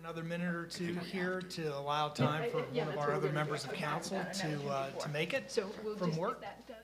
another minute or two here to allow time for one of our other members of council to make it So we'll from just work. get that done.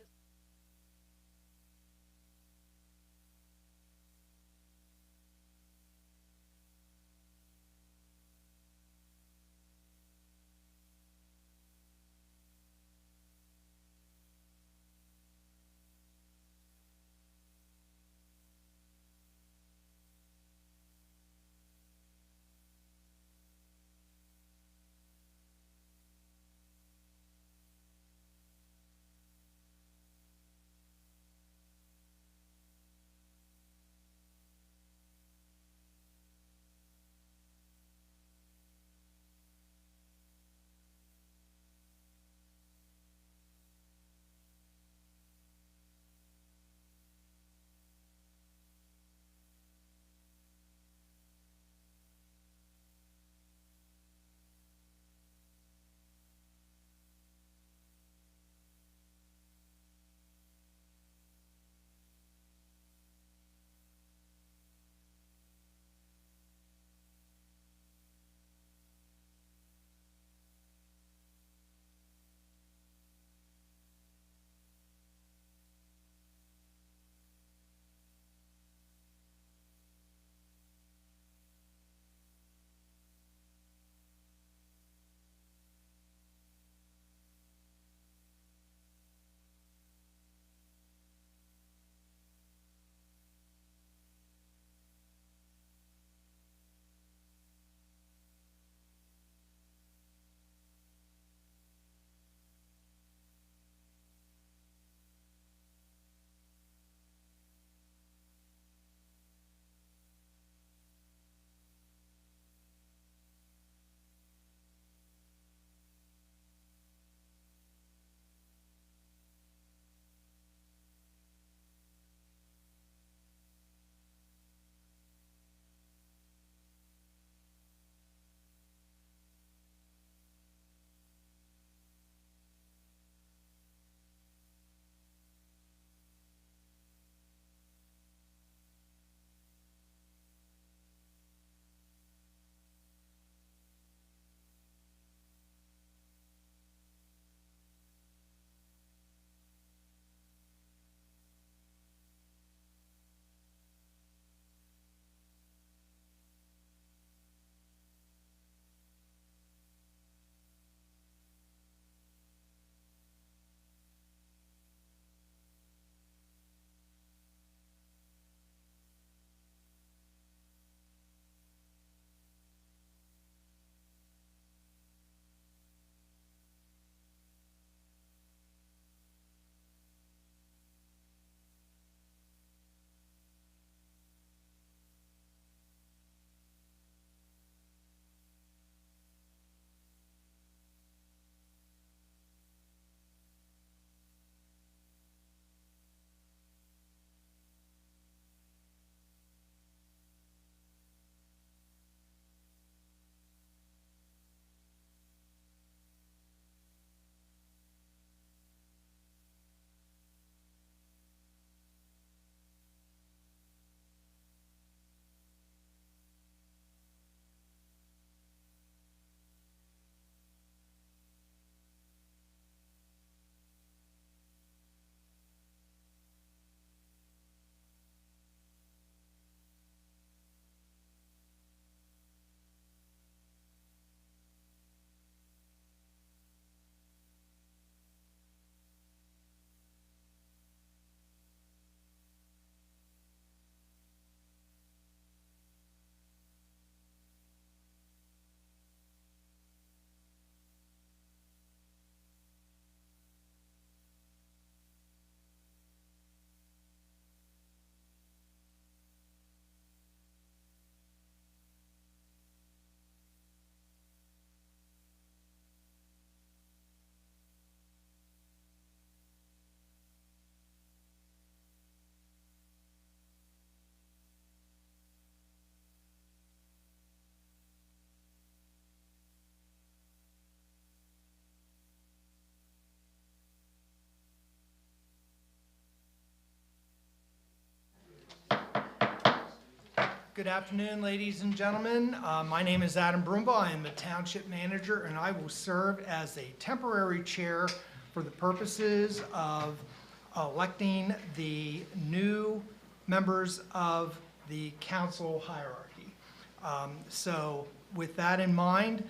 Good afternoon, ladies and gentlemen. My name is Adam Broomba. I am the Township Manager, and I will serve as a temporary chair for the purposes of electing the new members of the council hierarchy. So with that in mind,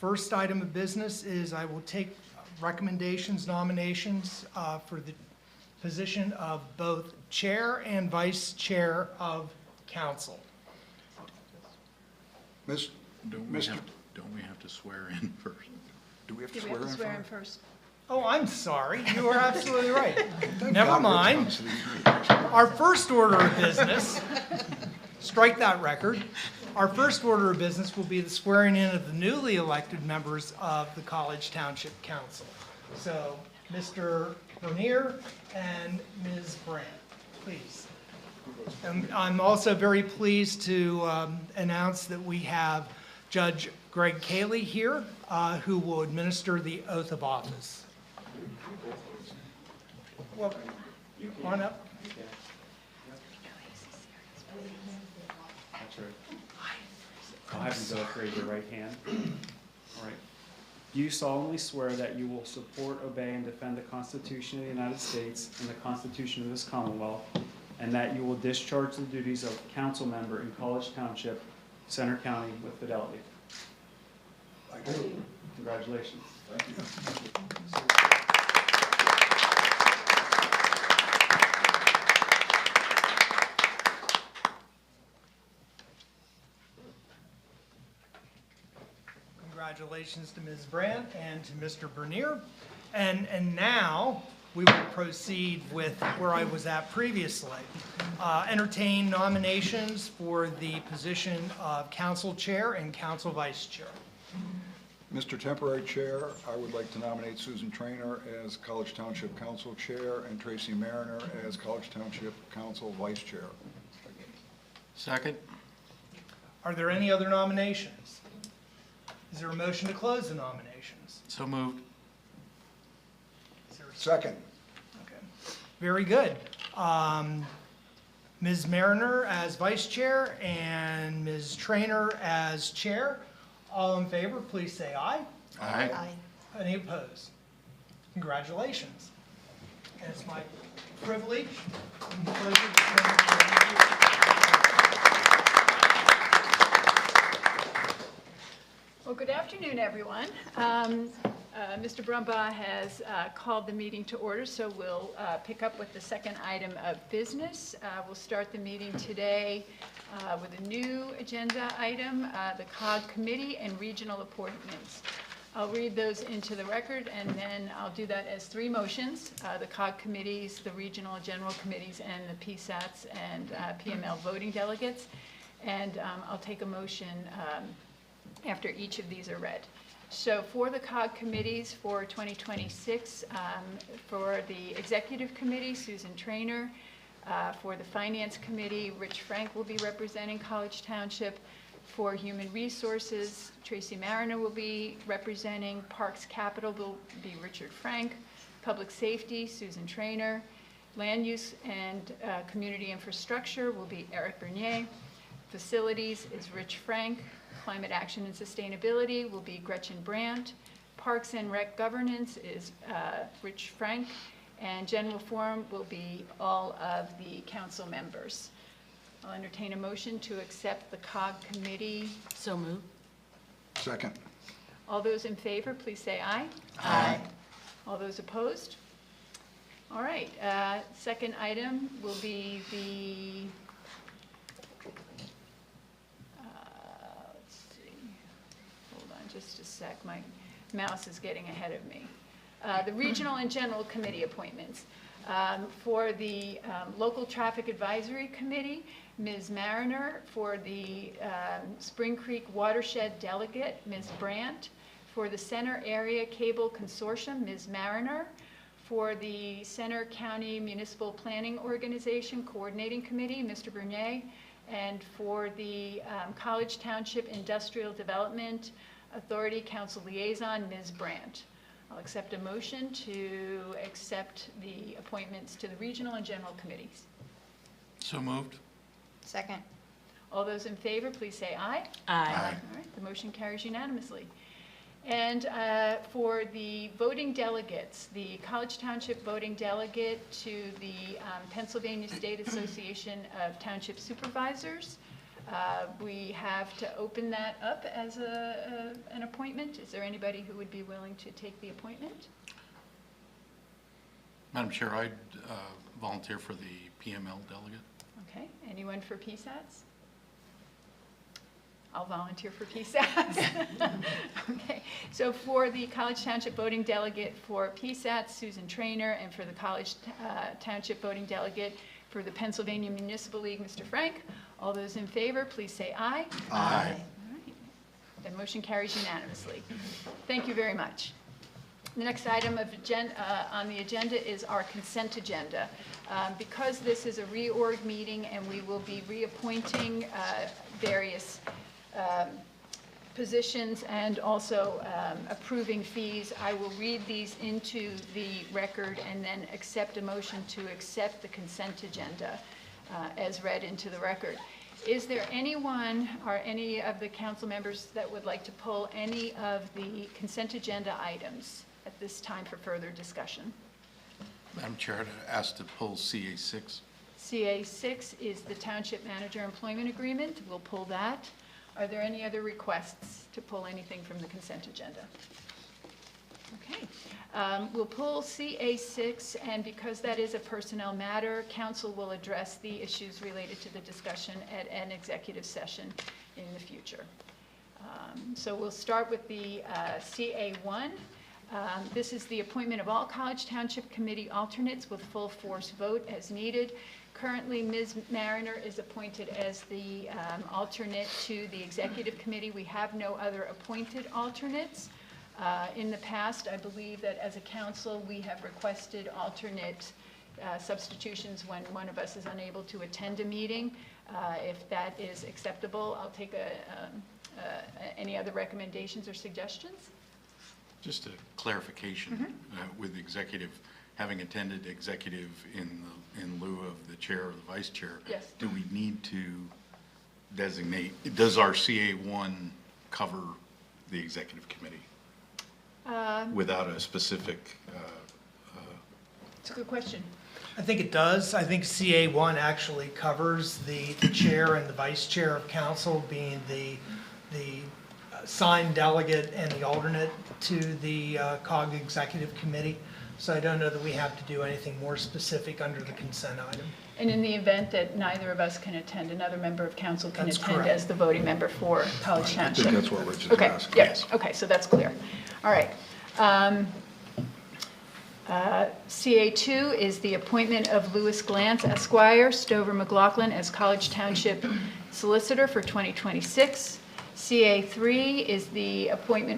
first item of business is I will take recommendations, nominations for the position of both chair and vice chair of council. Don't we have to swear in first? Do we have to Do we have to swear in first? Oh, I'm sorry. You are absolutely right. Thank Never God Rich mind. comes to these meetings. Our first order of business, strike that record. Our first order of business will be the swearing in of the newly elected members of the College Township Council. So, Mr. Bernier and Ms. Brandt, please. And I'm also very pleased to announce that we have Judge Greg Cayley here, who will administer the oath of office. Well, come on up. That's right. I'll have you both raise your right hand. All right. Do you solemnly swear that you will support, obey, and defend the Constitution of the United States and the Constitution of this Commonwealth, and that you will discharge the duties of council member in College Township, Center County with fidelity? I do. Congratulations. Thank you. Congratulations to Ms. Brandt and to Mr. Bernier. And now we will proceed with where I was at previously. Entertain nominations for the position of council chair and council vice chair. Mr. Temporary Chair, I would like to nominate Susan Trainer as College Township Council Chair and Tracy Mariner as College Township Council Vice Chair. Second? Are there any other nominations? Is there a motion to close the nominations? So moved. Is there a Second. Okay, very good. Ms. Mariner as vice chair and Ms. Trainer as chair. All in favor, please say aye. Aye. Any opposed? Congratulations. And it's my privilege and pleasure to present you. Well, good afternoon, everyone. Mr. Brumbaugh has called the meeting to order, so we'll pick up with the second item of business. We'll start the meeting today with a new agenda item, the COG Committee and Regional Appointments. I'll read those into the record, and then I'll do that as three motions, the COG Committees, the Regional General Committees, and the PSATs and PML voting delegates. And I'll take a motion after each of these are read. So for the COG committees for 2026, for the Executive Committee, Susan Trainer. For the Finance Committee, Rich Frank will be representing College Township. For Human Resources, Tracy Mariner will be representing. Parks Capital will be Richard Frank. Public Safety, Susan Trainer. Land Use and Community Infrastructure will be Eric Bernier. Facilities is Rich Frank. Climate Action and Sustainability will be Gretchen Brandt. Parks and Rec Governance is Rich Frank. And General Forum will be all of the council members. I'll entertain a motion to accept the COG committee. So moved. Second. All those in favor, please say aye. Aye. All those opposed? All right, second item will be the, let's see, hold on just a sec, my mouse is getting ahead of me. The Regional and General Committee appointments. For the Local Traffic Advisory Committee, Ms. Mariner. For the Spring Creek Watershed Delegate, Ms. Brandt. For the Center Area Cable Consortium, Ms. Mariner. For the Center County Municipal Planning Organization Coordinating Committee, Mr. Bernier. And for the College Township Industrial Development Authority Council Liaison, Ms. Brandt. I'll accept a motion to accept the appointments to the regional and general committees. So moved. Second. All those in favor, please say aye. Aye. All right, the motion carries unanimously. And for the voting delegates, the College Township voting delegate to the Pennsylvania State Association of Township Supervisors, we have to open that up as an appointment. Is there anybody who would be willing to take the appointment? Madam Chair, I'd volunteer for the PML delegate. Okay, anyone for PSATs? I'll volunteer for PSATs. Okay, so for the College Township voting delegate for PSATs, Susan Trainer, and for the College Township voting delegate for the Pennsylvania Municipal League, Mr. Frank. All those in favor, please say aye. Aye. All right. The motion carries unanimously. Thank you very much. The next item on the agenda is our consent agenda. Because this is a reorg meeting and we will be reappointing various positions and also approving fees, I will read these into the record and then accept a motion to accept the consent agenda as read into the record. Is there anyone or any of the council members that would like to pull any of the consent agenda items at this time for further discussion? Madam Chair, I'd ask to pull CA6. CA6 is the Township Manager Employment Agreement. We'll pull that. Are there any other requests to pull anything from the consent agenda? Okay. We'll pull CA6, and because that is a personnel matter, council will address the issues related to the discussion at an executive session in the future. So we'll start with the CA1. This is the appointment of all College Township Committee alternates with full force vote as needed. Currently, Ms. Mariner is appointed as the alternate to the Executive Committee. We have no other appointed alternates. In the past, I believe that as a council, we have requested alternate substitutions when one of us is unable to attend a meeting. If that is acceptable, I'll take any other recommendations or suggestions. Just a clarification, with the executive, having attended executive in lieu of the chair or the vice chair. Yes. Do we need to designate, does our CA1 cover the executive committee? Without a specific, It's a good question. I think it does. I think CA1 actually covers the chair and the vice chair of council being the signed delegate and the alternate to the COG Executive Committee. So I don't know that we have to do anything more specific under the consent item. And in the event that neither of us can attend, another member of council can That's attend correct. as the voting member for College I Township. think that's what Rich is Okay, asking. yes, okay, so that's clear. All right. CA2 is the appointment of Louis Glantz Esquire, Stover McLaughlin, as College Township Solicitor for 2026. CA3 is the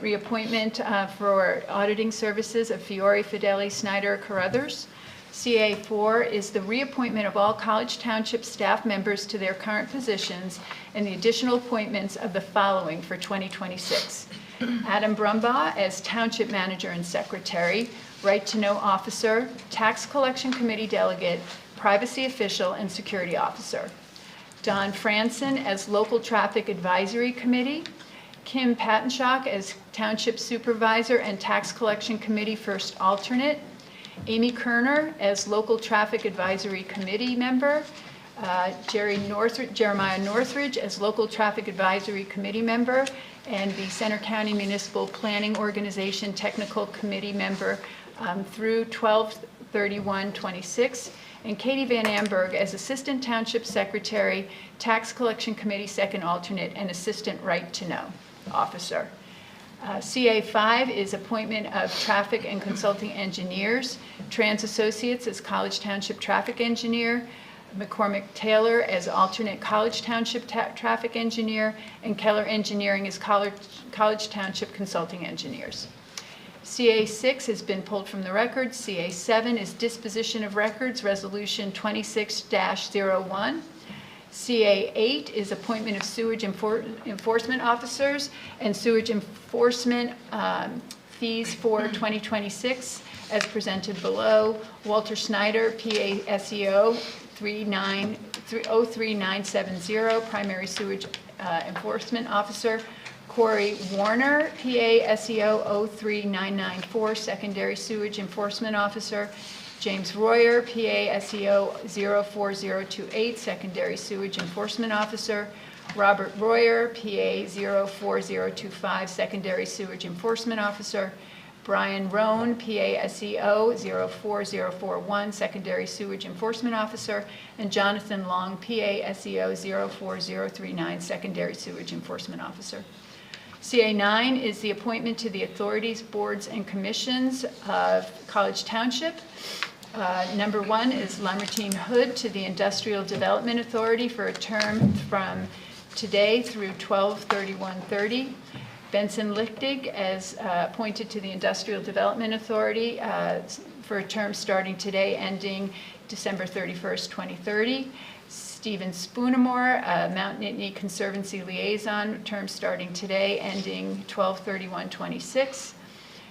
reappointment for auditing services of Fiore, Fideli, Snyder, Carruthers. CA4 is the reappointment of all College Township staff members to their current positions and the additional appointments of the following for 2026. Adam Brumbaugh as Township Manager and Secretary, Right to Know Officer, Tax Collection Committee Delegate, Privacy Official, and Security Officer. Don Franson as Local Traffic Advisory Committee, Kim Pattenshock as Township Supervisor and Tax Collection Committee First Alternate, Amy Kerner as Local Traffic Advisory Committee Member, Jeremiah Northridge as Local Traffic Advisory Committee Member, and the Center County Municipal Planning Organization Technical Committee Member through 12/31/26, and Katie Van Amberg as Assistant Township Secretary, Tax Collection Committee Second Alternate, and Assistant Right to Know Officer. CA5 is appointment of traffic and consulting engineers, Trans Associates as College Township Traffic Engineer, McCormick Taylor as alternate College Township Traffic Engineer, and Keller Engineering as College Township Consulting Engineers. CA6 has been pulled from the record. CA7 is disposition of records, Resolution 26-01. CA8 is appointment of sewage enforcement officers and sewage enforcement fees for 2026 as presented below. Walter Snyder, PA SEO 03970, Primary Sewage Enforcement Officer. Corey Warner, PA SEO 03994, Secondary Sewage Enforcement Officer. James Royer, PA SEO 04028, Secondary Sewage Enforcement Officer. Robert Royer, PA 04025, Secondary Sewage Enforcement Officer. Brian Roan, PA SEO 04041, Secondary Sewage Enforcement Officer. And Jonathan Long, PA SEO 04039, Secondary Sewage Enforcement Officer. CA9 is the appointment to the authorities, boards, and commissions of College Township. Number 1 is Lamartine Hood to the Industrial Development Authority for a term from today through 12/31/30. Benson Lichtig as appointed to the Industrial Development Authority for a term starting today, ending December 31st, 2030. Stephen Spoonamore, Mount Nittany Conservancy Liaison, term starting today, ending 12/31/26.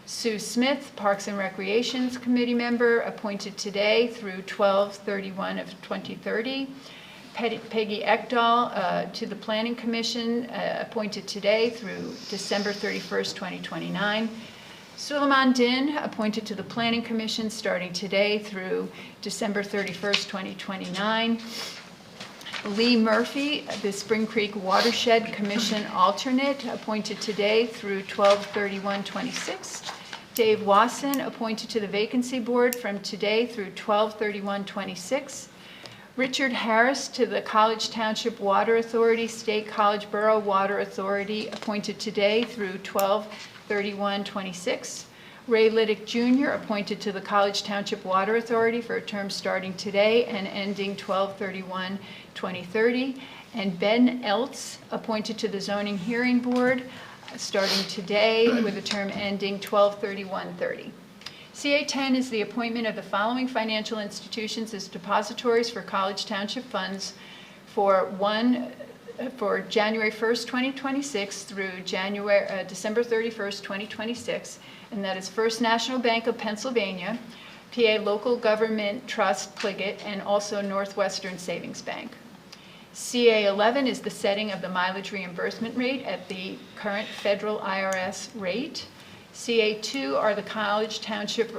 Sue Smith, Parks and Recreations Committee member, appointed today through 12/31/2030. Peggy Ekdahl to the Planning Commission, appointed today through December 31st, 2029. Suleiman Din, appointed to the Planning Commission starting today through December 31st, 2029. Lee Murphy, the Spring Creek Watershed Commission alternate, appointed today through 12/31/26. Dave Wasson, appointed to the Vacancy Board from today through 12/31/26. Richard Harris to the College Township Water Authority, State College Borough Water Authority, appointed today through 12/31/26. Ray Liddick Jr., appointed to the College Township Water Authority for a term starting today and ending 12/31/2030. And Ben Eltz, appointed to the Zoning Hearing Board, starting today with a term ending 12/31/30. CA10 is the appointment of the following financial institutions as depositories for College Township funds for January 1st, 2026 through December 31st, 2026, and that is First National Bank of Pennsylvania, PA Local Government Trust Pliget, and also Northwestern Savings Bank. CA11 is the setting of the mileage reimbursement rate at the current federal IRS rate. CA2 are the College Township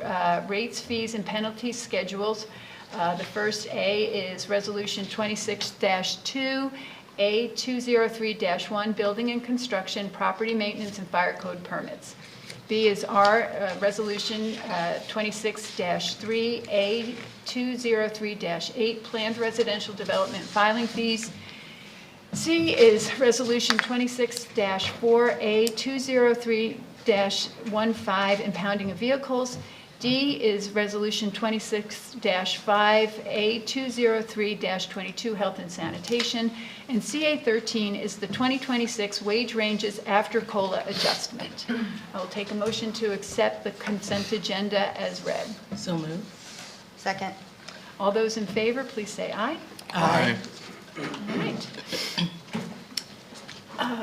rates, fees, and penalties schedules. The first A is Resolution 26-2, A203-1, Building and Construction, Property Maintenance, and Fire Code Permits. B is R, Resolution 26-3, A203-8, Planned Residential Development Filing Fees. C is Resolution 26-4, A203-15, Impounding of Vehicles. D is Resolution 26-5, A203-22, Health and Sanitation. And CA13 is the 2026 Wage Ranges After COLA Adjustment. I will take a motion to accept the consent agenda as read. So moved. Second. All those in favor, please say aye. Aye. All right.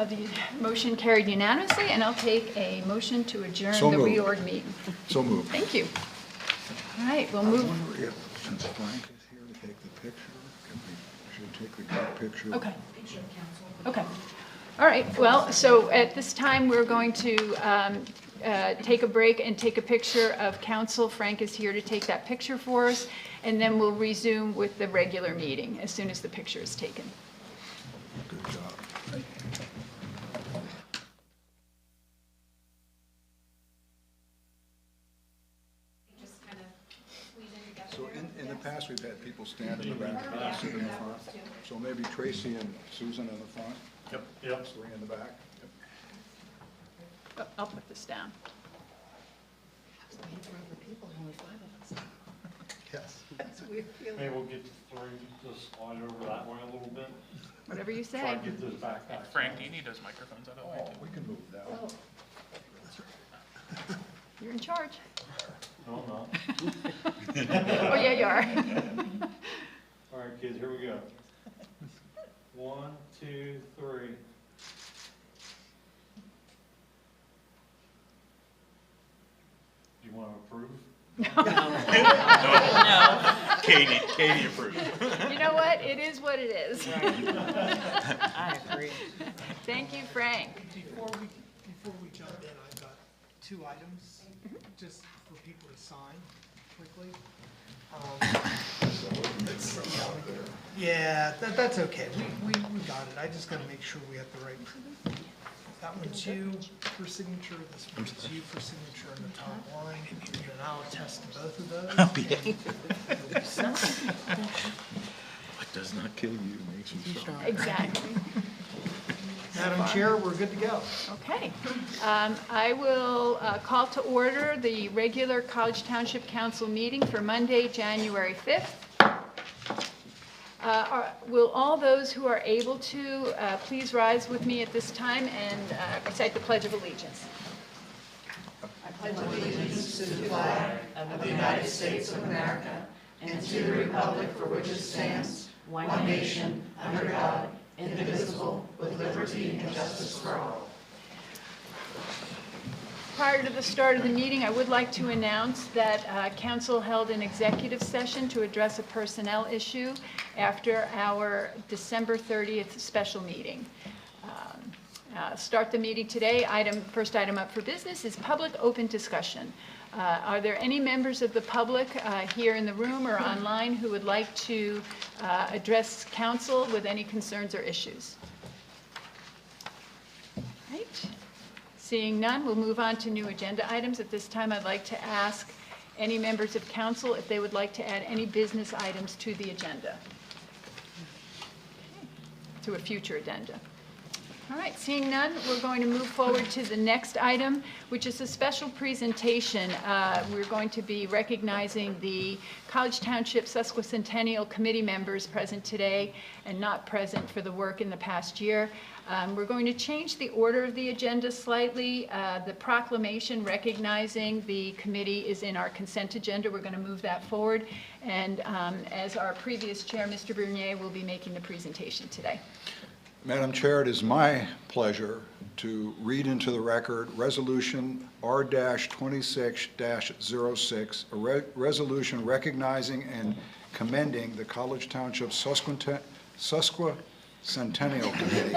The motion carried unanimously, and I'll take a motion to adjourn So the moved. reorg meeting. So moved. Thank you. All right, we'll I move. wonder if, since Frank is here to take the picture, should take the group picture. Okay. Okay. All right, well, so at this time, we're going to take a break and take a picture of council. Frank is here to take that picture for us, and then we'll resume with the regular meeting as soon as the picture is taken. Good job. So in the past, we've had people stand in the back and sit in the front. So maybe Tracy and Susan in the front, Yep. three in the back. Oh, I'll put this down. Yes. Maybe we'll get the three, just slide over that way a little bit. Whatever you Try say. to get this backpack. Frank, do you need those microphones out of the way? Oh, we can move that. You're in charge. No, I'm not. Oh, yeah, you are. All right, kids, here we go. 1, 2, 3. Do you want to approve? Katie approves. You know what? what? It is what it is. I agree. Thank you, Frank. Before we jump in, I've got 2 items, just for people to sign quickly. Yeah, that's okay, we got it, I just gotta make sure we have the right. That one's you for signature, this one's you for signature on the top line, and then I'll attest to both of those. Oh, yeah. And you'll be set. What does not kill you makes you strong. Exactly. Madam Chair, we're good to go. Okay. I will call to order the regular College Township Council meeting for Monday, January 5th. Will all those who are able to please rise with me at this time and recite the Pledge of Allegiance? Prior to the start of the meeting, I would like to announce that council held an executive session to address a personnel issue after our December 30th special meeting. Start the meeting today. First item up for business is public open discussion. Are there any members of the public here in the room or online who would like to address council with any concerns or issues? Right. Seeing none, we'll move on to new agenda items. At this time, I'd like to ask any members of council if they would like to add any business items to the agenda, to a future agenda. All right, seeing none, we're going to move forward to the next item, which is a special presentation. We're going to be recognizing the College Township Sesquicentennial Committee members present today and not present for the work in the past year. We're going to change the order of the agenda slightly. The proclamation recognizing the committee is in our consent agenda. We're going to move that forward. And as our previous chair, Mr. Bernier, will be making the presentation today. Madam Chair, it is my pleasure to read into the record Resolution R-26-06, a resolution recognizing and commending the College Township Sesquicentennial Committee.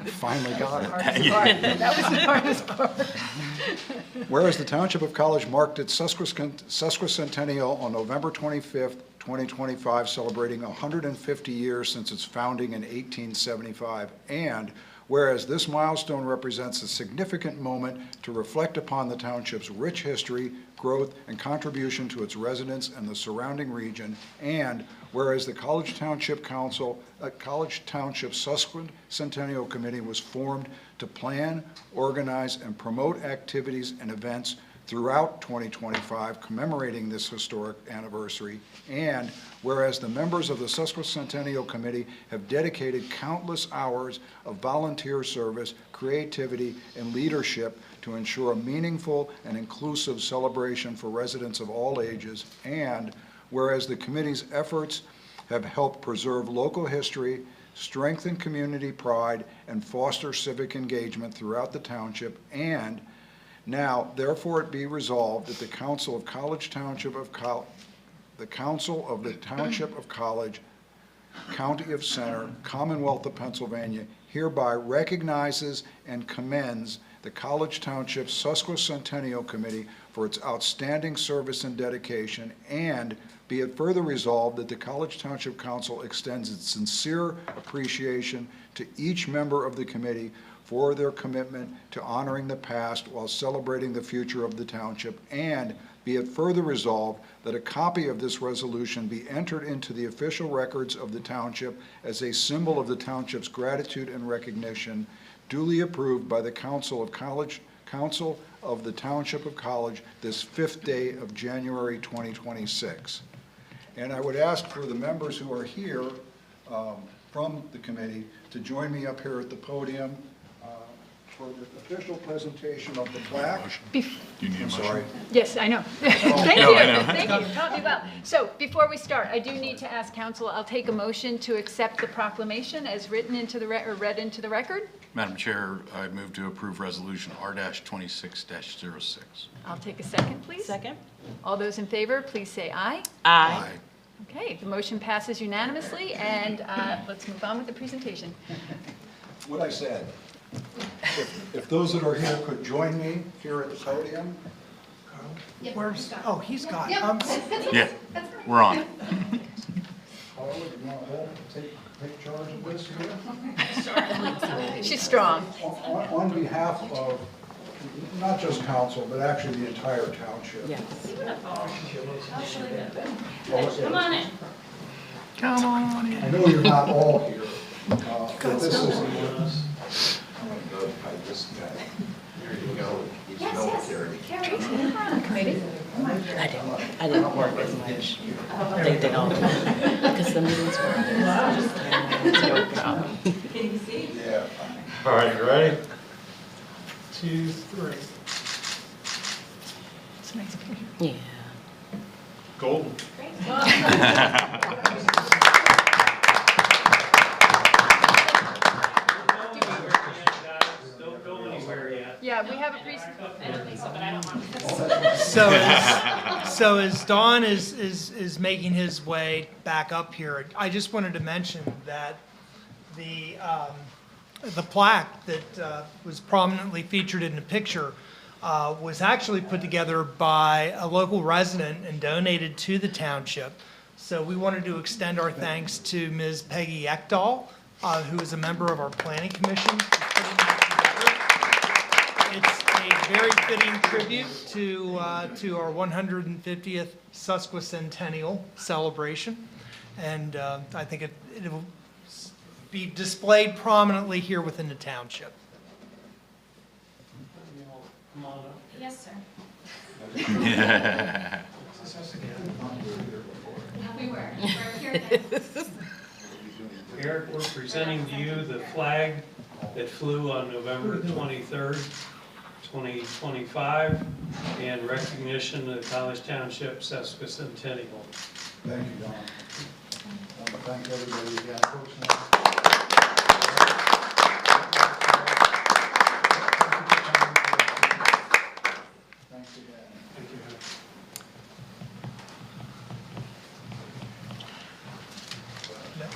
Finally got it. That was the hardest part. Whereas the Township of College marked its sesquicentennial on November 25th, 2025, celebrating 150 years since its founding in 1875, and whereas this milestone represents a significant moment to reflect upon the township's rich history, growth, and contribution to its residents and the surrounding region, and whereas the College Township Sesquicentennial Committee was formed to plan, organize, and promote activities and events throughout 2025 commemorating this historic anniversary, and whereas the members of the Sesquicentennial Committee have dedicated countless hours of volunteer service, creativity, and leadership to ensure a meaningful and inclusive celebration for residents of all ages, and whereas the committee's efforts have helped preserve local history, strengthen community pride, and foster civic engagement throughout the township, and now, therefore, it be resolved that the Council of the Township of College, County of Center, Commonwealth of Pennsylvania, hereby recognizes and commends the College Township Sesquicentennial Committee for its outstanding service and dedication, and be it further resolved that the College Township Council extends its sincere appreciation to each member of the committee for their commitment to honoring the past while celebrating the future of the township, and be it further resolved that a copy of this resolution be entered into the official records of the township as a symbol of the township's gratitude and recognition, duly approved by the Council of the Township of College this 5th day of January 2026. And I would ask for the members who are here from the committee to join me up here at the podium for the official presentation of the plaque. Do you need a I'm motion? sorry. Yes, I know. Thank No, you. I know. Thank you. Taught me well. So before we start, I do need to ask council, I'll take a motion to accept the proclamation as written into the, or read into the record. Madam Chair, I move to approve Resolution R-26-06. I'll take a second, please. Second? All those in favor, please say aye. Aye. Okay, Okay, the motion passes unanimously, and let's move on with the presentation. What I said, if those that are here could join me here at the podium. Where's, oh, he's got, Yeah, we're on. Carla, you want to take charge of this here? She's strong. On behalf of, not just council, but actually the entire township. Yes. Come on in. come on in. I know you're not all here, but this is. I didn't work as much. They did all, because the meetings were. No problem. Yeah. All right, you ready? 2, 3. It's a nice picture. Yeah. Golden. Don't go anywhere yet. Yeah, we have a presentation. So as Don is making his way back up here, I just wanted to mention that the plaque that was prominently featured in the picture was actually put together by a local resident and donated to the township. So we wanted to extend our thanks to Ms. Peggy Ekdahl, who is a member of our planning commission, for putting that together. It's a very fitting tribute to our 150th sesquicentennial celebration, and I think it'll be displayed prominently here within the township. Come on up. Yes, sir. Yeah. We were here then. Eric, we're presenting to you the flag that flew on November 23rd, 2025, in recognition of the College Township sesquicentennial. Thank you, Don. I want to thank everybody again personally. Thanks again. Thank you.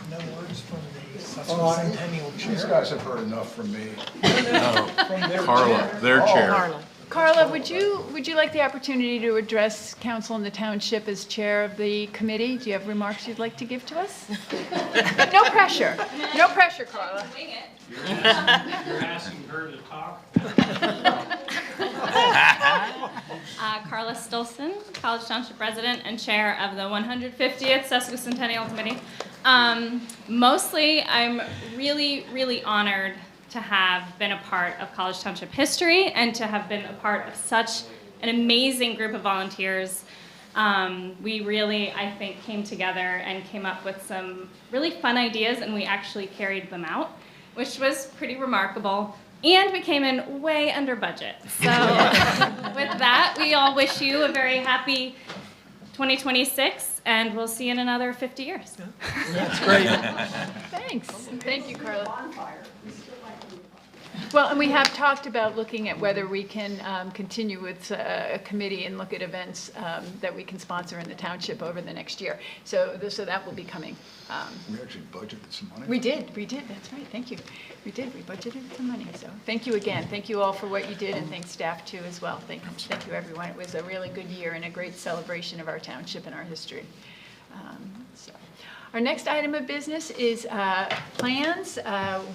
No words from the Oh, sesquicentennial These chair. guys have heard enough from me. Carla, their chair. Carla. Carla, would you like the opportunity to address council in the township as chair of the committee? Do you have remarks you'd like to give to us? No pressure. No pressure, Carla. Wing it. You're asking her to talk? Carla Stolson, College Township resident and chair of the 150th Sesquicentennial Committee. Mostly, I'm really, really honored to have been a part of College Township history and to have been a part of such an amazing group of volunteers. We really, I think, came together and came up with some really fun ideas, and we actually carried them out, which was pretty remarkable. And we came in way under budget. So with that, we all wish you a very happy 2026, and we'll see you in another 50 years. That's great. Thanks. Thank you, Carla. Well, and we have talked about looking at whether we can continue with a committee and look at events that we can sponsor in the township over the next year. So that will be coming. We actually budgeted some money. We did, that's right, thank you. We did, we budgeted some money, so thank you again. Thank you all for what you did, and thanks staff too as well. Thank you, everyone. It was a really good year and a great celebration of our township and our history. So. Our next item of business is plans.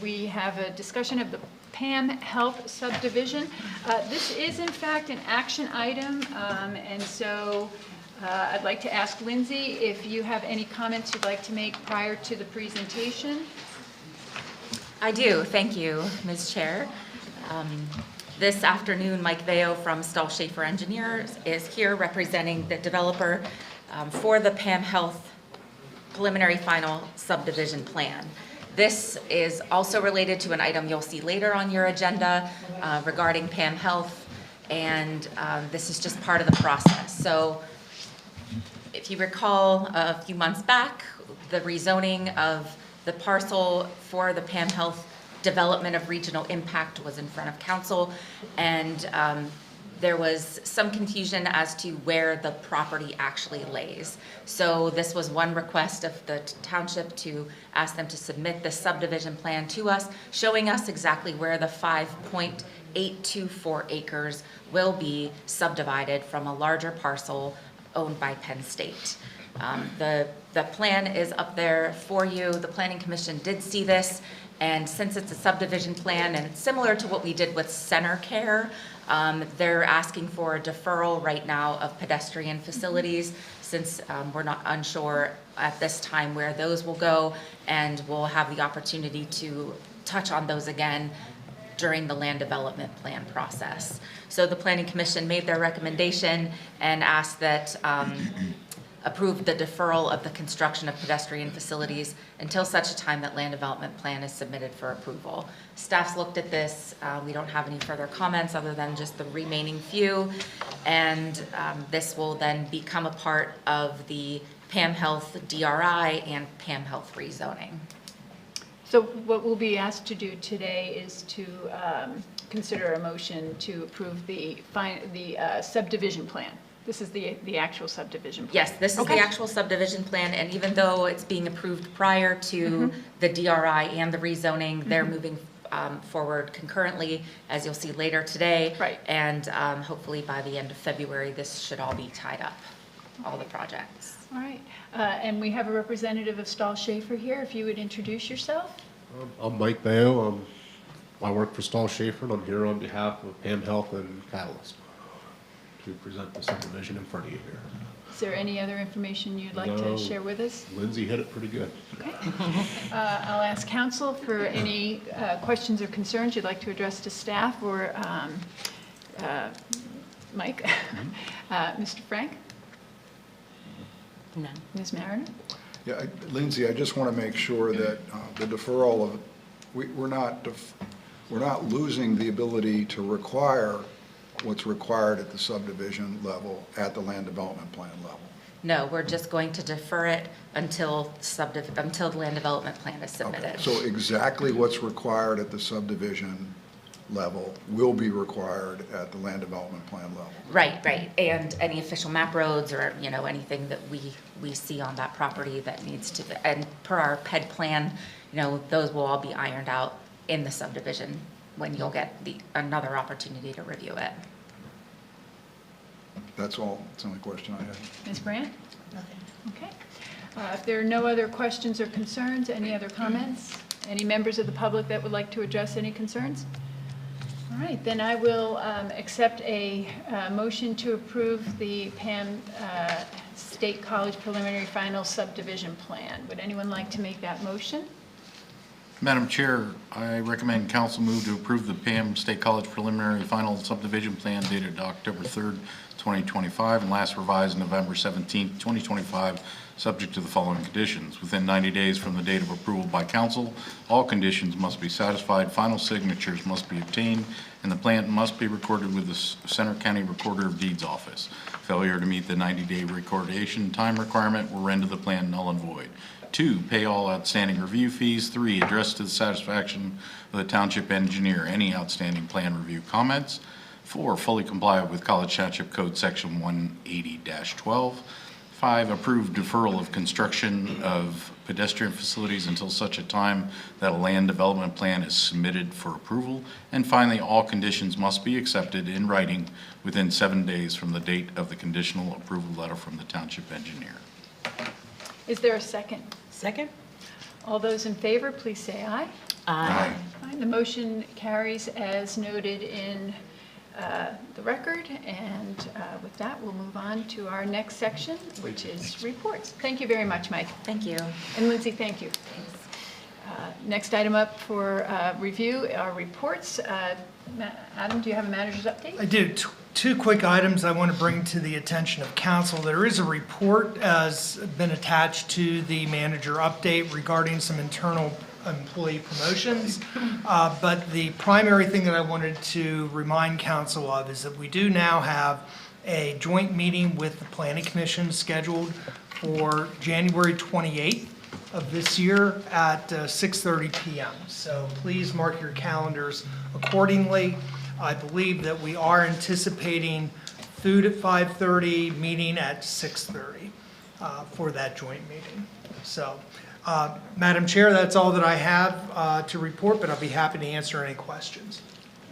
We have a discussion of the Pam Health subdivision. This is in fact an action item, and so I'd like to ask Lindsay if you have any comments you'd like to make prior to the presentation. I do, thank you, Ms. Chair. This afternoon, Mike Veo from Stahl Schaefer Engineers is here representing the developer for the Pam Health preliminary final subdivision plan. This is also related to an item you'll see later on your agenda regarding Pam Health, and this is just part of the process. So if you recall, a few months back, the rezoning of the parcel for the Pam Health development of regional impact was in front of council, and there was some confusion as to where the property actually lays. So this was one request of the township to ask them to submit the subdivision plan to us, showing us exactly where the 5.824 acres will be subdivided from a larger parcel owned by Penn State. The plan is up there for you. The Planning Commission did see this, and since it's a subdivision plan and it's similar to what we did with Center Care, they're asking for a deferral right now of pedestrian facilities, since we're not unsure at this time where those will go, and we'll have the opportunity to touch on those again during the land development plan process. So the Planning Commission made their recommendation and asked that approve the deferral of the construction of pedestrian facilities until such a time that land development plan is submitted for approval. Staff's looked at this. We don't have any further comments other than just the remaining few. And this will then become a part of the PAM Health DRI and PAM Health rezoning. So what we'll be asked to do today is to consider a motion to approve the subdivision plan. This is the actual subdivision plan. Yes, this is the actual subdivision plan, and even though it's being approved prior to the DRI and the rezoning, they're moving forward concurrently, as you'll see later today. Right. And hopefully by the end of February, this should all be tied up, all the projects. All right. And we have a representative of Stahl Schaefer here. If you would introduce yourself. I'm Mike Bayo. I work for Stahl Schaefer, and I'm here on behalf of PAM Health and Catalyst to present the subdivision in front of you here. Is there any other information you'd like to No. share with us? Lindsay hit it pretty good. Okay. I'll ask council for any questions or concerns you'd like to address to staff or Mike. Mr. Frank? No. Ms. Mariner? Yeah, Lindsay, I just want to make sure that the deferral of, we're not losing the ability to require what's required at the subdivision level at the land development plan level. No, we're just going to defer it until the land development plan is submitted. So exactly what's required at the subdivision level will be required at the land development plan level. Right, and any official map roads or, anything that we see on that property that needs to, and per our PED plan, those will all be ironed out in the subdivision when you'll get another opportunity to review it. That's all, that's the only question I had. Ms. Brandt? Nothing. Okay. If there are no other questions or concerns, any other comments? Any members of the public that would like to address any concerns? All right, then I will accept a motion to approve the PAM State College Preliminary Final Subdivision Plan. Would anyone like to make that motion? Madam Chair, I recommend council move to approve the PAM State College Preliminary Final Subdivision Plan dated October 3rd, 2025, and last revised November 17th, 2025, subject to the following conditions. Within 90 days from the date of approval by council, all conditions must be satisfied, final signatures must be obtained, and the plan must be recorded with the Center County Recorder of Deeds Office. Failure to meet the 90-day recordation time requirement will render the plan null and void. 2, pay all outstanding review fees. 3, address to the satisfaction of the township engineer any outstanding plan review comments. 4, fully comply with College Township Code Section 180-12. 5, approve deferral of construction of pedestrian facilities until such a time that a land development plan is submitted for approval. And finally, all conditions must be accepted in writing within 7 days from the date of the conditional approval letter from the township engineer. Is there a second? Second? All those in favor, please say aye. Aye. Aye. The motion carries as noted in the record, and with that, we'll move on to our next section, which is reports. Thank you very much, Mike. Thank you. And Lindsay, thank you. Next item up for review are reports. Adam, do you have a manager's update? I do. Two quick items I want to bring to the attention of council. There is a report has been attached to the manager update regarding some internal employee promotions. But the primary thing that I wanted to remind council of is that we do now have a joint meeting with the Planning Commission scheduled for January 28th of this year at 6:30 p.m. So please mark your calendars accordingly. I believe that we are anticipating food at 5:30, meeting at 6:30 for that joint meeting. So, Madam Chair, that's all that I have to report, but I'll be happy to answer any questions.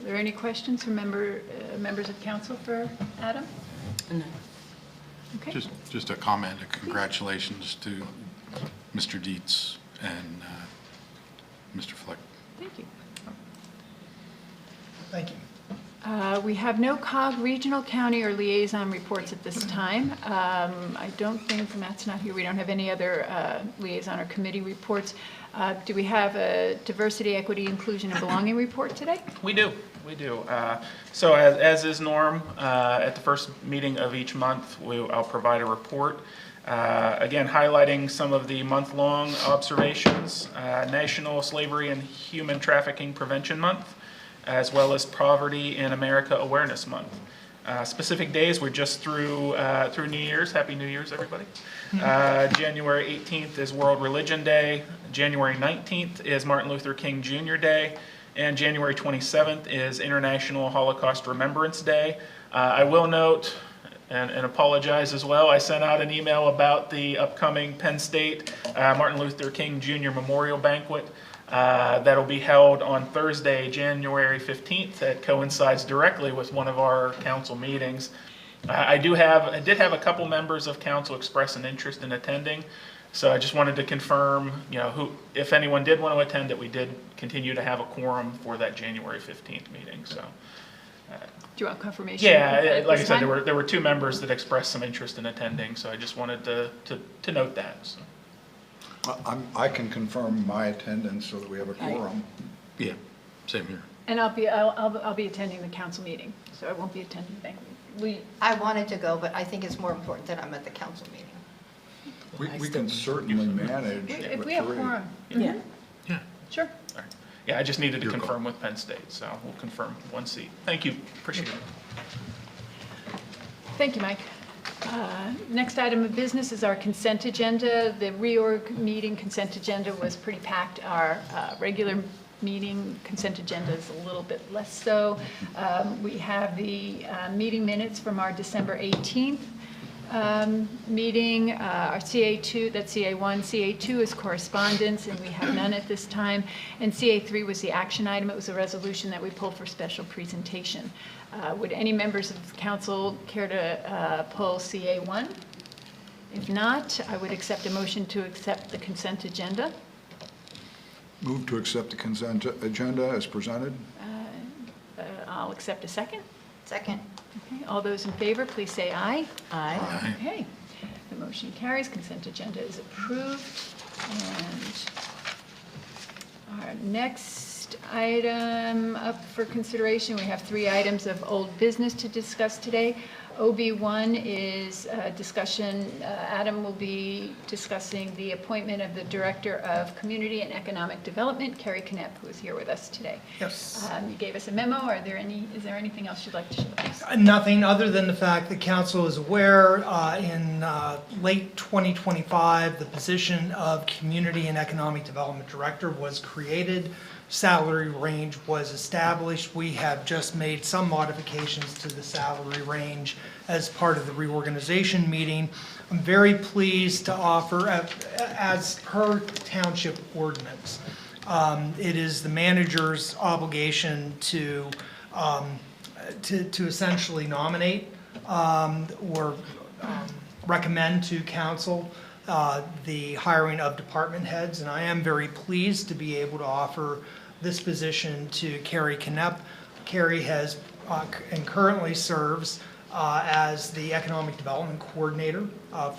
Are there any questions from members of council for Adam? No. Okay. Just a comment, a congratulations to Mr. Dietz and Mr. Fleck. Thank you. Thank you. We have no COG regional, county, or liaison reports at this time. I don't think, Matt's not here, we don't have any other liaison or committee reports. Do we have a diversity, equity, inclusion, and belonging report today? We do. So as is norm, at the first meeting of each month, I'll provide a report. Again, highlighting some of the month-long observations, National Slavery and Human Trafficking Prevention Month, as well as Poverty in America Awareness Month. Specific days, we're just through New Year's. Happy New Year's, everybody. January 18th is World Religion Day. January 19th is Martin Luther King Jr. Day. And January 27th is International Holocaust Remembrance Day. I will note, and apologize as well, I sent out an email about the upcoming Penn State Martin Luther King Jr. Memorial Banquet. That'll be held on Thursday, January 15th. That coincides directly with one of our council meetings. I did have a couple members of council express an interest in attending, so I just wanted to confirm, if anyone did want to attend, that we did continue to have a quorum for that January 15th meeting. So, Do you want confirmation? yeah, like I this said, time? there were two members that expressed some interest in attending, so I just wanted to note that. So. I can confirm my attendance so that we have a quorum. Yeah, same here. And I'll be attending the council meeting, so I won't be attending the banquet. I wanted to go, but I think it's more important that I'm at the council meeting. We can certainly manage If with we have three. quorum. Yeah. Yeah. Sure. All right. Yeah, I just needed to Your confirm with Penn State, so we'll confirm one seat. Thank you, appreciate it. Thank you, Mike. Next item of business is our consent agenda. The reorg meeting consent agenda was pretty packed. Our regular meeting consent agenda is a little bit less so. We have the meeting minutes from our December 18th meeting, our CA2, that's CA1. CA2 is correspondence, and we have none at this time. And CA3 was the action item. It was a resolution that we pulled for special presentation. Would any members of council care to pull CA1? If not, I would accept a motion to accept the consent agenda. Move to accept the consent agenda as presented. I'll accept a second. Second. Okay, all those in favor, please say aye. Aye. Aye. Okay, the motion carries, consent agenda is approved. And our next item up for consideration, we have 3 items of old business to discuss today. OB1 is discussion, Adam will be discussing the appointment of the Director of Community and Economic Development, Carrie Knepp, who is here with us today. Yes. You gave us a memo. Is there anything else you'd like to share with us? Nothing other than the fact that council is aware in late 2025, the position of Community and Economic Development Director was created. Salary range was established. We have just made some modifications to the salary range as part of the reorganization meeting. I'm very pleased to offer, as per township ordinance, it is the manager's obligation to essentially nominate or recommend to council the hiring of department heads, and I am very pleased to be able to offer this position to Carrie Knepp. Carrie has and currently serves as the Economic Development Coordinator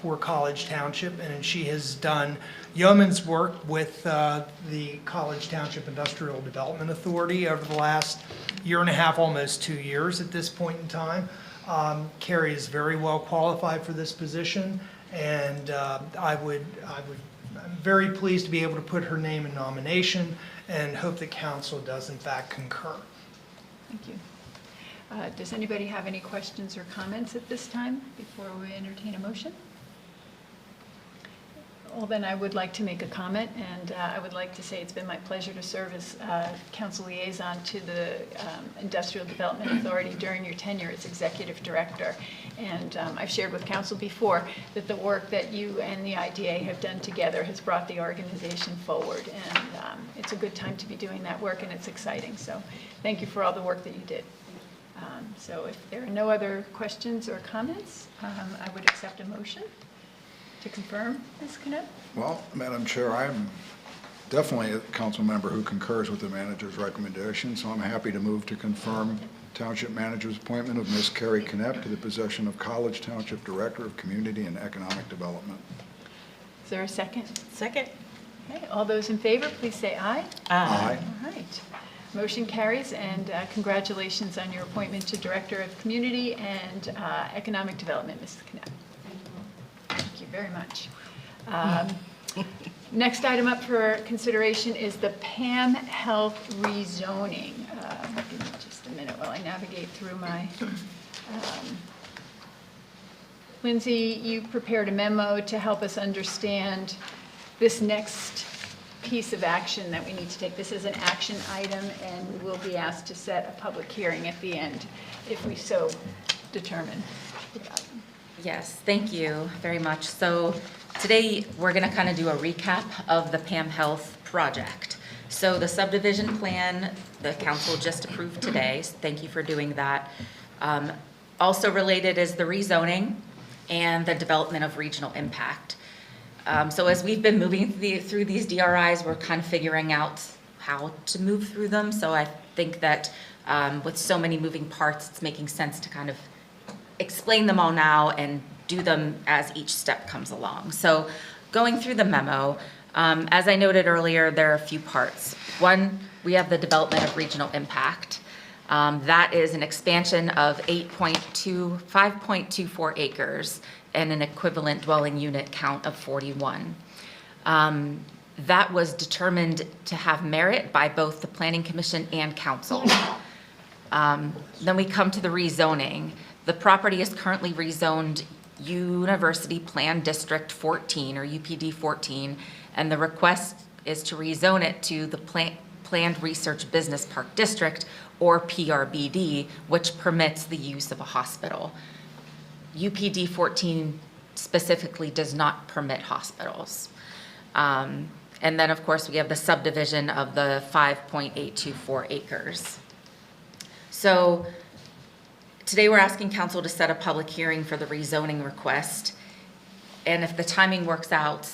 for College Township, and she has done yeoman's work with the College Township Industrial Development Authority over the last year and a half, almost 2 years at this point in time. Carrie is very well qualified for this position, and I'm very pleased to be able to put her name in nomination and hope that council does in fact concur. Thank you. Does anybody have any questions or comments at this time before we entertain a motion? Well, then I would like to make a comment, and I would like to say it's been my pleasure to serve as council liaison to the Industrial Development Authority during your tenure as executive director. And I've shared with council before that the work that you and the IDA have done together has brought the organization forward. And it's a good time to be doing that work, and it's exciting. So thank you for all the work that you did. So if there are no other questions or comments, I would accept a motion to confirm, Ms. Knapp? Well, Madam Chair, I'm definitely a council member who concurs with the manager's recommendation, so I'm happy to move to confirm Township Manager's appointment of Ms. Carrie Knapp to the position of College Township Director of Community and Economic Development. Is there a second? Second. Okay, all those in favor, please say aye. Aye. All right. Motion carries, and congratulations on your appointment to Director of Community and Economic Development, Mrs. Knapp. Thank you very much. Next item up for consideration is the PAM Health rezoning. Give me just a minute while I navigate through my... Lindsay, you prepared a memo to help us understand this next piece of action that we need to take. This is an action item, and we will be asked to set a public hearing at the end if we so determine. Yes, thank you very much. So today, we're going to kind of do a recap of the PAM Health project. So the subdivision plan, the council just approved today. So thank you for doing that. Also related is the rezoning and the development of regional impact. So as we've been moving through these DRIs, we're kind of figuring out how to move through them. So I think that with so many moving parts, it's making sense to kind of explain them all now and do them as each step comes along. So going through the memo, as I noted earlier, there are a few parts. One, we have the development of regional impact. That is an expansion of 5.24 acres and an equivalent dwelling unit count of 41. That was determined to have merit by both the Planning Commission and Council. Then we come to the rezoning. The property is currently rezoned University Plan District 14, or UPD 14, and the request is to rezone it to the Planned Research Business Park District, or PRBD, which permits the use of a hospital. UPD 14 specifically does not permit hospitals. And then, of course, we have the subdivision of the 5.824 acres. So today we're asking council to set a public hearing for the rezoning request. And if the timing works out,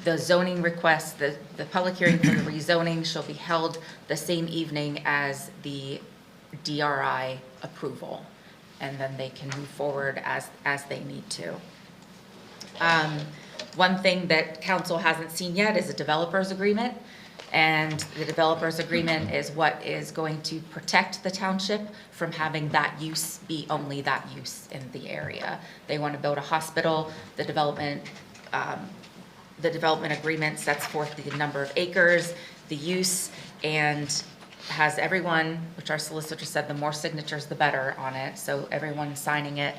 the zoning request, the public hearing for the rezoning shall be held the same evening as the DRI approval. And then they can move forward as they need to. One thing that council hasn't seen yet is a developer's agreement. And the developer's agreement is what is going to protect the township from having that use be only that use in the area. They want to build a hospital. The development agreement sets forth the number of acres, the use, and has everyone, which our solicitor said, the more signatures, the better on it. So everyone signing it,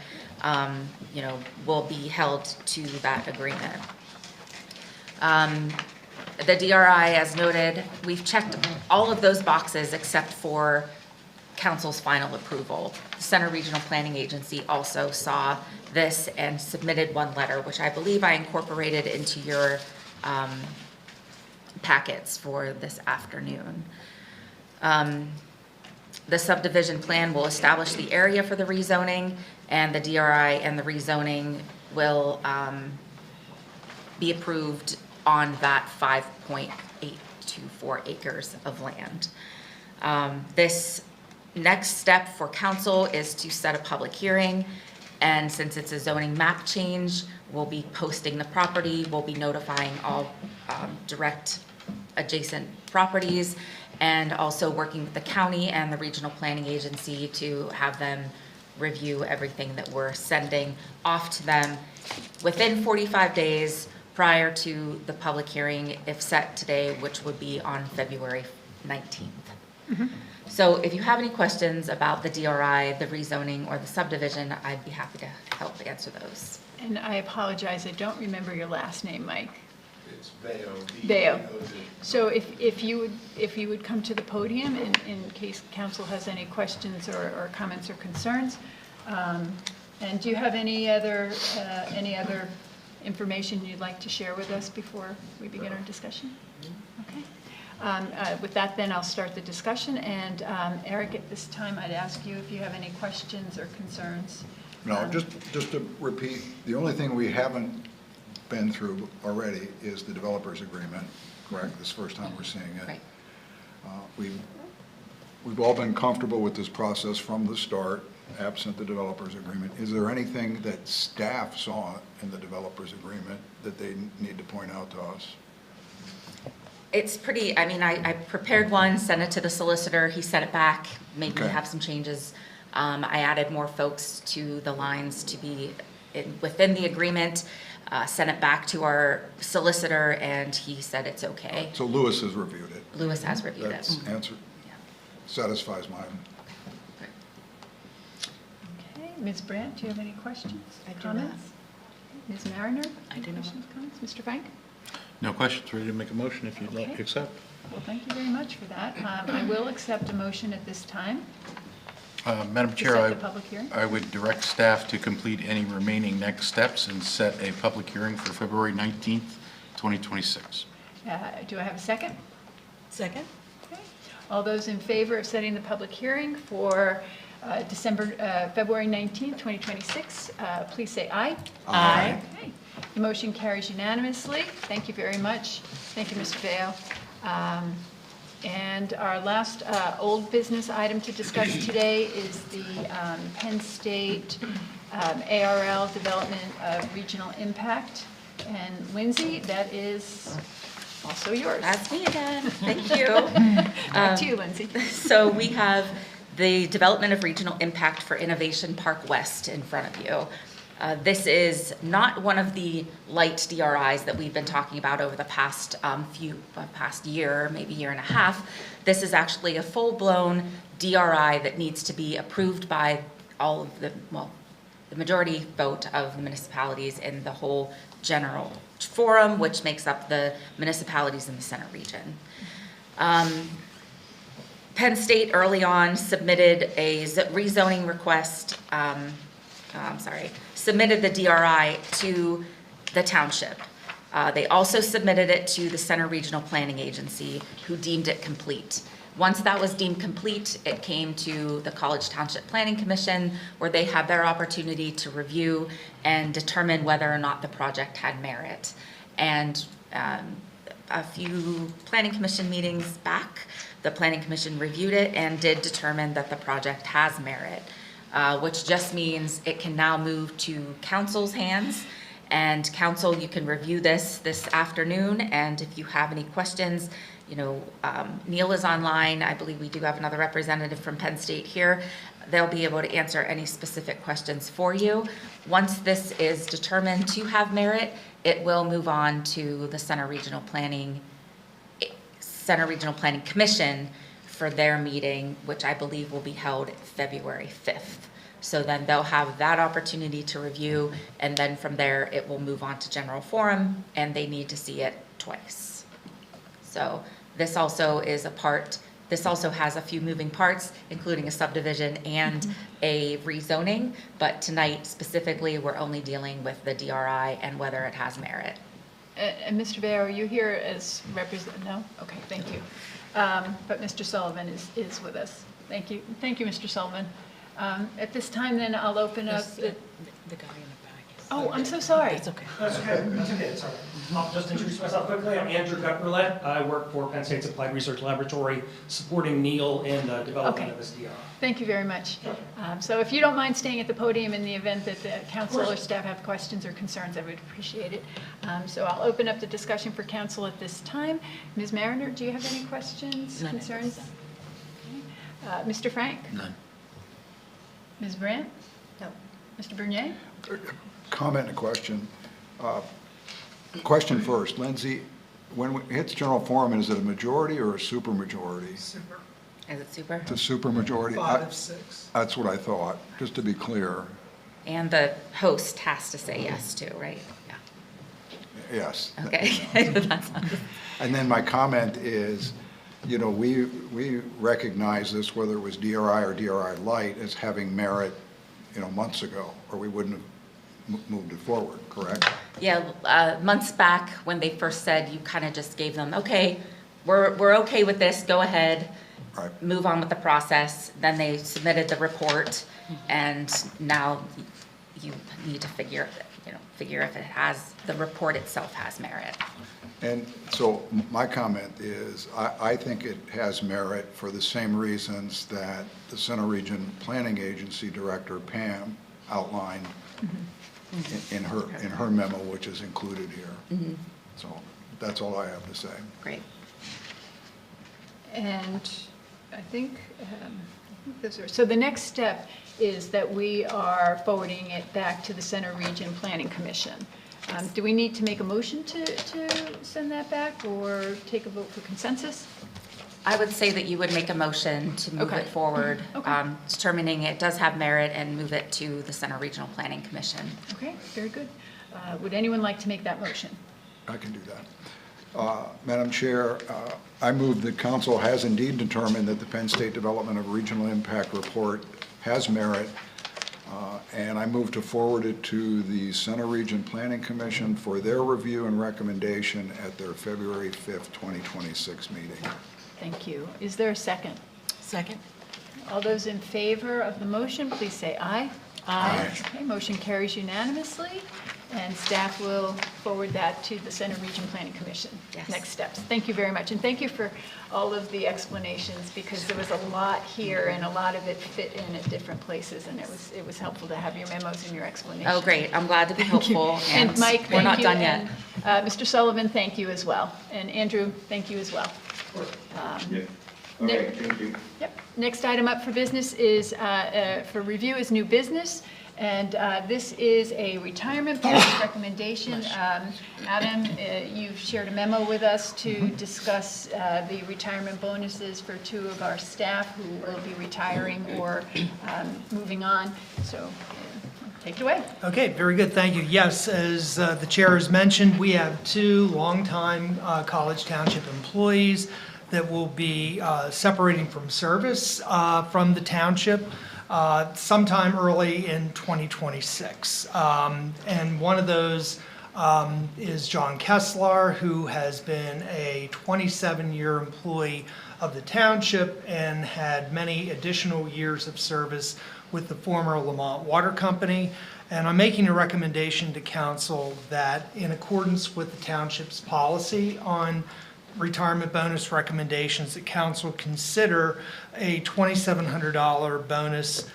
will be held to that agreement. The DRI, as noted, we've checked all of those boxes except for council's final approval. The Center Regional Planning Agency also saw this and submitted one letter, which I believe I incorporated into your packets for this afternoon. The subdivision plan will establish the area for the rezoning, and the DRI and the rezoning will be approved on that 5.824 acres of land. This next step for council is to set a public hearing, and since it's a zoning map change, we'll be posting the property, we'll be notifying all direct adjacent properties, and also working with the county and the regional planning agency to have them review everything that we're sending off to them within 45 days prior to the public hearing, if set today, which would be on February 19th. Mm-hmm. So if you have any questions about the DRI, the rezoning, or the subdivision, I'd be happy to help answer those. And I apologize, I don't remember your last name, Mike. It's Veo. Veo. So if you would come to the podium in case council has any questions or comments or concerns. And do you have any other information you'd like to share with us before we begin our discussion? Okay. With that, then, I'll start the discussion. And Eric, at this time, I'd ask you if you have any questions or concerns. No, just to repeat, the only thing we haven't been through already is the developers agreement, correct? This is the first time we're seeing it. Right. We've all been comfortable with this process from the start, absent the developers agreement. Is there anything that staff saw in the developers agreement that they need to point out to us? It's pretty, I mean, I prepared one, sent it to the solicitor, he sent it back, made me Okay. have some changes. I added more folks to the lines to be within the agreement, sent it back to our solicitor, and he said it's okay. So Lewis has reviewed it. Lewis has reviewed it. That's answered, satisfies mine. Okay. Ms. Brandt, do you have any questions? I do Comments? Ms. Mariner? I do not. Questions, comments? Mr. Frank? No questions, ready to make a motion if you'd like Okay. to accept. Well, thank you very much for that. I will accept a motion at this time Madam to Chair, set the public hearing. I would direct staff to complete any remaining next steps and set a public hearing for February 19th, 2026. Do I have a second? Second? Okay. All those in favor of setting the public hearing for February 19th, 2026, please say aye. Aye. Okay. The motion carries unanimously. Thank you very much. Thank you, Mr. Vale. And our last old business item to discuss today is the Penn State ARL Development of Regional Impact. And Lindsay, that is also yours. That's me again, thank you. Back to you, Lindsay. So we have the Development of Regional Impact for Innovation Park West in front of you. This is not one of the light DRIs that we've been talking about over the past past year, maybe year and a half. This is actually a full-blown DRI that needs to be approved by all of the majority vote of the municipalities in the whole general forum, which makes up the municipalities in the center region. Penn State early on submitted a rezoning request, submitted the DRI to the township. They also submitted it to the Center Regional Planning Agency, who deemed it complete. Once that was deemed complete, it came to the College Township Planning Commission, where they had their opportunity to review and determine whether or not the project had merit. And a few planning commission meetings back, the planning commission reviewed it and did determine that the project has merit, which just means it can now move to council's hands. And council, you can review this afternoon, and if you have any questions, Neil is online. I believe we do have another representative from Penn State here. They'll be able to answer any specific questions for you. Once this is determined to have merit, it will move on to the Center Regional Planning Commission for their meeting, which I believe will be held February 5th. So then they'll have that opportunity to review, and then from there, it will move on to general forum, and they need to see it twice. So this also has a few moving parts, including a subdivision and a rezoning, but tonight specifically, we're only dealing with the DRI and whether it has merit. And Mr. Bayer, are you here as representative? No? Okay, thank you. But Mr. Sullivan is with us. Thank you. Thank you, Mr. Sullivan. At this time, then, I'll open up the... The guy in the back is... Oh, I'm so sorry. That's okay. That's okay, that's okay, it's all right. I'll just introduce myself quickly. I'm Andrew Gutberlet. I work for Penn State's Applied Research Laboratory, supporting Neil in the development of this DR. Thank you very much. So if you don't mind staying at the podium in the event that the council or staff have questions or concerns, I would appreciate it. So I'll open up the discussion for council at this time. Ms. Mariner, do you have any questions, None. concerns? Okay. Mr. Frank? None. Ms. Brandt? No. Mr. Bernier? Comment and a question. Question first, Lindsay, when it hits general forum, is it a majority or a supermajority? Super. Is it super? It's a supermajority? 5 of 6. That's what I thought, just to be clear. And the host has to say yes too, right? Yeah. Yes. Okay. That's- And then my comment is, you know, we recognize this, whether it was DRI or DRI light, as having merit, you know, months ago, or we wouldn't have moved it forward, correct? Yeah, months back, when they first said, you kind of just gave them, okay, we're okay with this, go ahead, Right. move on with the process. Then they submitted the report, and now you need to figure if it has, the report itself has merit. And so my comment is, I think it has merit for the same reasons that the Center Region Planning Agency Director, Pam, outlined in her memo, which is included here. So that's all I have to say. Great. And I think those are, so the next step is that we are forwarding it back to the Center Region Planning Commission. Do we need to make a motion to send that back, or take a vote for consensus? I would say that you would make a motion to move Okay. it forward, Okay. determining it does have merit, and move it to the Center Regional Planning Commission. Okay, very good. Would anyone like to make that motion? I can do that. Madam Chair, I move that council has indeed determined that the Penn State Development of Regional Impact Report has merit, and I move to forward it to the Center Region Planning Commission for their review and recommendation at their February 5th, 2026 meeting. Thank you. Is there a second? Second? All those in favor of the motion, please say aye. Aye. Okay, motion carries unanimously, and staff will forward that to the Center Region Planning Commission. Yes. Next steps. Thank you very much, and thank you for all of the explanations, because there was a lot here, and a lot of it fit in at different places, and it was helpful to have your memos and your explanations. Oh, great, I'm glad to be Thank you. helpful, And Mike, we're thank not you, done yet. and Mr. Sullivan, thank you as well, and Andrew, thank you as well. Okay, thank you. Yep. Next item up for business is, for review is new business, and this is a retirement bonus recommendation. Adam, you've shared a memo with us to discuss the retirement bonuses for two of our staff who will be retiring or moving on, so take it away. Okay, very good, thank you. Yes, as the chair has mentioned, we have two longtime College Township employees that will be separating from service from the township sometime early in 2026. And one of those is John Kessler, who has been a 27-year employee of the township and had many additional years of service with the former Lamont Water Company. And I'm making a recommendation to council that, in accordance with the township's policy on retirement bonus recommendations, that council consider a $2,700 bonus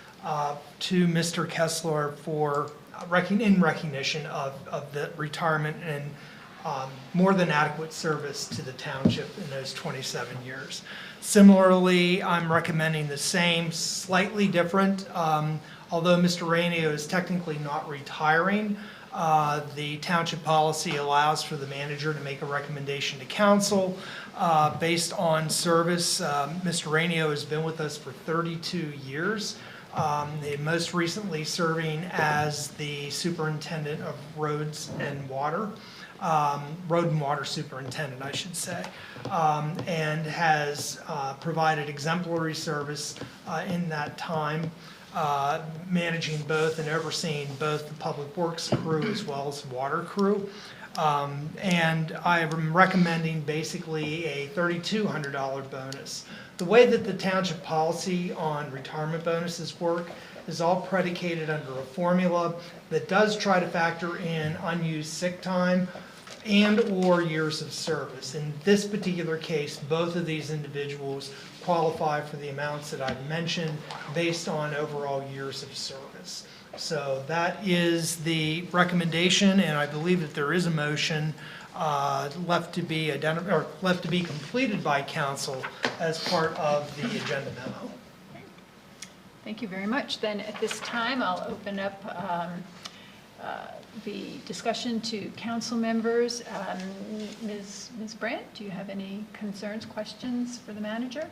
to Mr. Kessler for in recognition of the retirement and more than adequate service to the township in those 27 years. Similarly, I'm recommending the same, slightly different, although Mr. Rainio is technically not retiring. The township policy allows for the manager to make a recommendation to council based on service. Mr. Rainio has been with us for 32 years, most recently serving as the superintendent of roads and water, road and water superintendent, I should say, and has provided exemplary service in that time. Managing both and overseeing both the public works crew as well as water crew. And I am recommending basically a $3,200 bonus. The way that the township policy on retirement bonuses work is all predicated under a formula that does try to factor in unused sick time and or years of service. In this particular case, both of these individuals qualify for the amounts that I've mentioned based on overall years of service. So that is the recommendation, and I believe that there is a motion left to be completed by council as part of the agenda memo. Thank you very much. Then at this time, I'll open up the discussion to council members. Ms. Brandt, do you have any concerns, questions for the manager?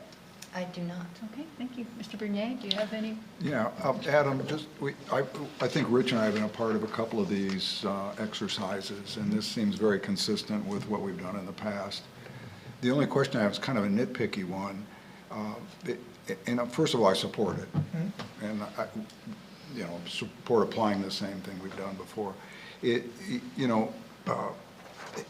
I do not. Okay, thank you. Mr. Bernier, do you have any? Yeah, Adam, I think Rich and I have been a part of a couple of these exercises, and this seems very consistent with what we've done in the past. The only question I have is kind of a nitpicky one. And first of all, I support it. And I support applying the same thing we've done before.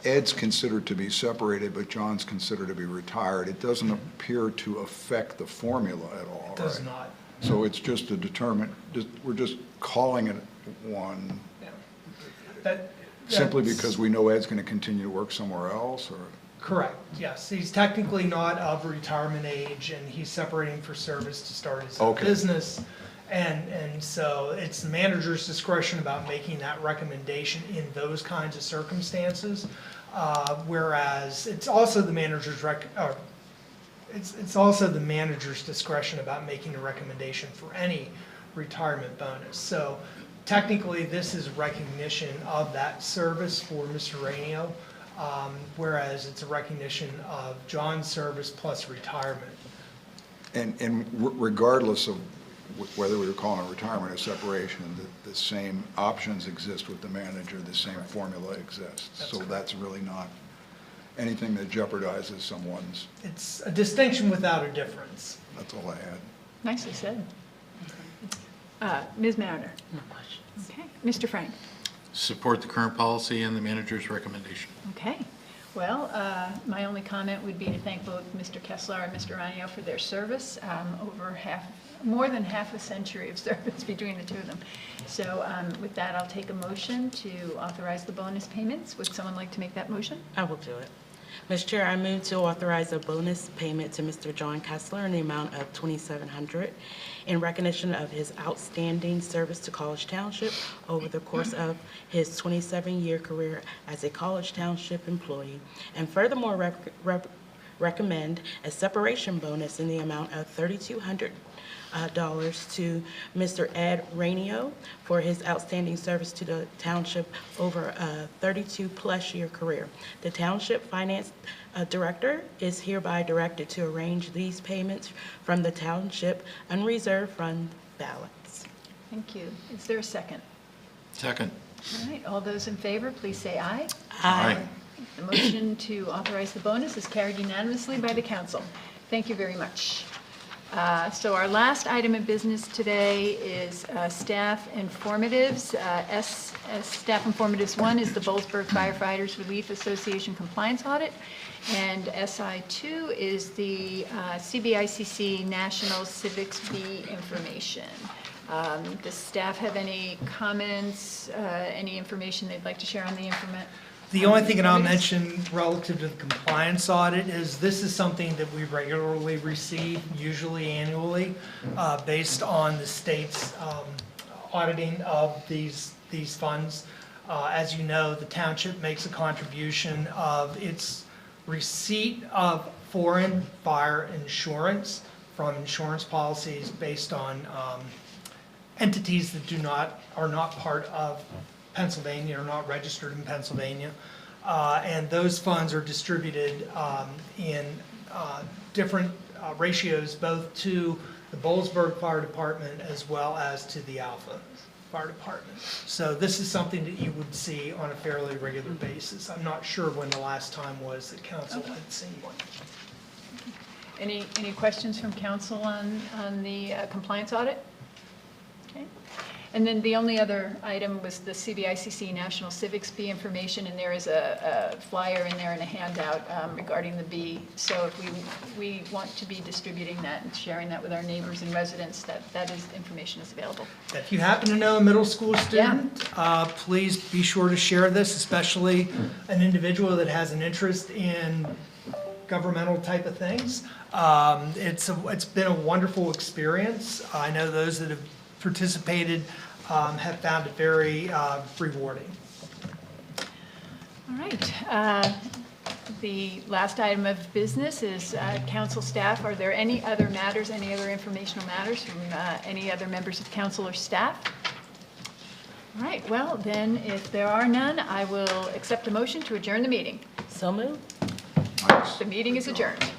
Ed's considered to be separated, but John's considered to be retired. It doesn't appear to affect the formula at all, It does right? not. So it's just we're just calling it one simply That's- because we know Ed's going to continue to work somewhere else, or? Correct, yes. He's technically not of retirement age, and he's separating for service to start his own Okay. business. And so it's the manager's discretion about making that recommendation in those kinds of circumstances. Whereas it's also the manager's it's also the manager's discretion about making a recommendation for any retirement bonus. So technically, this is recognition of that service for Mr. Rainio, whereas it's a recognition of John's service plus retirement. And regardless of whether we were calling it retirement or separation, the same options exist with the manager, the same formula exists. So that's really not anything that jeopardizes someone's. It's a distinction without a difference. That's all I had. Nicely said. Ms. Mariner? No questions. Okay. Mr. Frank? Support the current policy and the manager's recommendation. Okay. Well, my only comment would be to thank both Mr. Kessler and Mr. Rainio for their service, more than half a century of service between the two of them. So with that, I'll take a motion to authorize the bonus payments. Would someone like to make that motion? I will do it. Mr. Chair, I move to authorize a bonus payment to Mr. John Kessler in the amount of $2,700 in recognition of his outstanding service to College Township over the course of his 27-year career as a College Township employee, and furthermore recommend a separation bonus in the amount of $3,200 to Mr. Ed Rainio for his outstanding service to the township over a 32-plus year career. The Township Finance Director is hereby directed to arrange these payments from the Township Unreserved Fund balance. Thank you. Is there a second? Second. All right, all those in favor, please say aye. Aye. The motion to authorize the bonus is carried unanimously by the council. Thank you very much. So our last item of business today is staff informatives. Staff informatives 1 is the Boalsburg Firefighters Relief Association compliance audit, and SI2 is the CBICC National Civics B information. Does staff have any comments, any information they'd like to share on the information? The only thing that I'll mention relative to the compliance audit is this is something that we regularly receive, usually annually, based on the state's auditing of these funds. As you know, the township makes a contribution of its receipt of foreign fire insurance from insurance policies based on entities that are not part of Pennsylvania, are not registered in Pennsylvania. And those funds are distributed in different ratios, both to the Boalsburg Fire Department as well as to the Alpha Fire Department. So this is something that you would see on a fairly regular basis. I'm not sure when the last time was that council had seen one. Any questions from council on the compliance audit? Okay. And then the only other item was the CBICC National Civics B information, and there is a flyer in there and a handout regarding the B. So if we want to be distributing that and sharing that with our neighbors and residents, that information is available. If you happen to know a middle school student, please be sure to share this, especially an individual that has an interest in governmental type of things. It's been a wonderful experience. I know those that have participated have found it very rewarding. All right. The last item of business is council staff. Are there any other matters, any other informational matters from any other members of council or staff? All right. Well, then, if there are none, I will accept a motion to adjourn the meeting. So moved. Nice. The meeting is adjourned.